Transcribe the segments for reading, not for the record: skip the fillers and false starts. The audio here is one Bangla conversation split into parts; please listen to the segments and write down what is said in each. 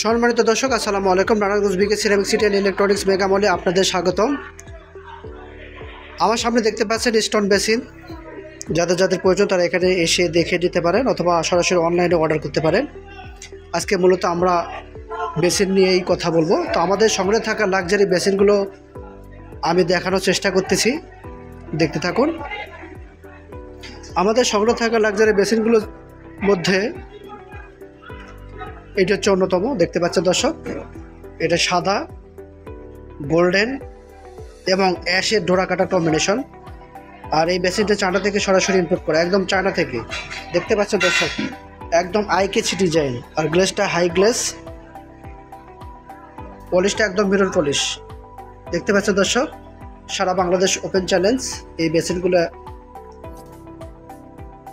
সম্মানিত দর্শক আসসালামু আলাইকুম। Narayanganj BK ceramic city and electronics mega মলে আপনাদের স্বাগতম। আমার সামনে দেখতে পাচ্ছেন স্টোন বেসিন। যাদের প্রয়োজন তারা এখানে এসে দেখে নিতে পারেন অথবা সরাসরি অনলাইনে অর্ডার করতে পারেন। আজকে মূলত আমরা বেসিন নিয়েই কথা বলবো। তো আমাদের সংগ্রহে থাকা লাক্সারি বেসিনগুলো আমি দেখানোর চেষ্টা করতেছি, দেখতে থাকুন। আমাদের সংগ্রহে থাকা লাক্সারি বেসিনগুলোর মধ্যে এটা হচ্ছে অন্যতম। দেখতে পাচ্ছেন দর্শক, এটা সাদা, গোল্ডেন এবং অ্যাশের ডোরা কাটা কম্বিনেশন। আর এই বেসিনটা চায়না থেকে সরাসরি ইম্পোর্ট করা, একদম চায়না থেকে। দেখতে পাচ্ছেন দর্শক, একদম আই ক্যাচি ডিজাইন। আর গ্লেসটা হাই গ্লেস, পলিশটা একদম মিরর পলিশ। দেখতে পাচ্ছেন দর্শক, সারা বাংলাদেশ ওপেন চ্যালেঞ্জ। এই বেসিনগুলো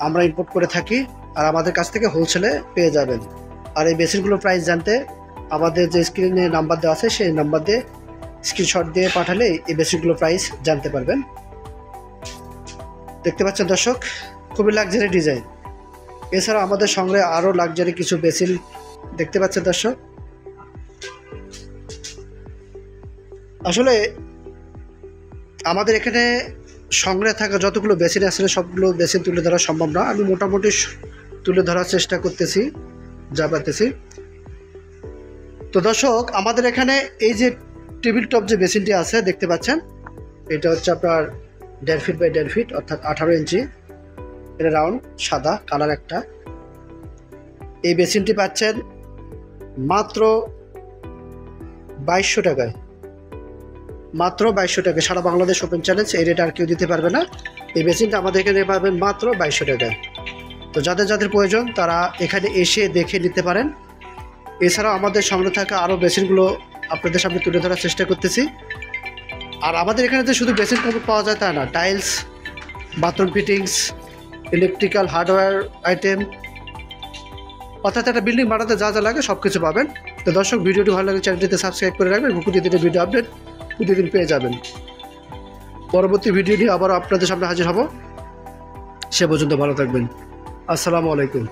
আমরা ইম্পোর্ট করে থাকি আর আমাদের কাছ থেকে হোলসেলে পেয়ে যাবেন। আর এই বেসিনগুলোর প্রাইস জানতে আমাদের যে স্ক্রিনে নাম্বার দেওয়া আছে সেই নাম্বার দিয়ে স্ক্রিনশট দিয়ে পাঠালে এই বেসিনগুলোর প্রাইস জানতে পারবেন। দেখতে পাচ্ছেন দর্শক, খুবই লাক্সারি ডিজাইন। এছাড়া আমাদের সংগ্রহে আরও লাক্সারি কিছু বেসিন দেখতে পাচ্ছেন দর্শক। আসলে আমাদের এখানে সংগ্রহে থাকা যতগুলো বেসিন আসলে সবগুলো বেসিন তুলে ধরা সম্ভব না। আমি মোটামুটি তুলে ধরার চেষ্টা করতেছি, যা পারতেছি। তো দর্শক, আমাদের এখানে এই যে টেবিল টপ যে বেসিনটি আছে দেখতে পাচ্ছেন, এটা হচ্ছে আপনার 1.5 ফিট বাই 1.5 ফিট, অর্থাৎ 18 ইঞ্চি। এটা রাউন্ড সাদা কালার একটা। এই বেসিনটি পাচ্ছেন মাত্র 2200 টাকায়, মাত্র 2200 টাকায়। সারা বাংলাদেশ ওপেন চ্যালেঞ্জ, এই রেট আর কেউ দিতে পারবে না। এই বেসিনটা আমাদের এখানে পাবেন মাত্র 2200 টাকায়। তো যাদের প্রয়োজন তারা এখানে এসে দেখে নিতে পারেন। এছাড়াও আমাদের সংগ্রহে থাকা আরও বেসিনগুলো আপনাদের সামনে তুলে ধরার চেষ্টা করতেছি। আর আমাদের এখানে যে শুধু বেসিন কাপড় পাওয়া যায় তা না, tiles, bathroom fittings, electrical hardware item, অর্থাৎ একটা বিল্ডিং বানাতে যা যা লাগে সব কিছু পাবেন। তো দর্শক, ভিডিওটি ভালো লাগে চ্যানেলটিতে সাবস্ক্রাইব করে রাখবেন, প্রতিদিন ভিডিও আপডেট প্রতিদিন পেয়ে যাবেন। পরবর্তী ভিডিও নিয়ে আবার আপনাদের সামনে হাজির হব। সে পর্যন্ত ভালো থাকবেন। আসসালামু আলাইকুম।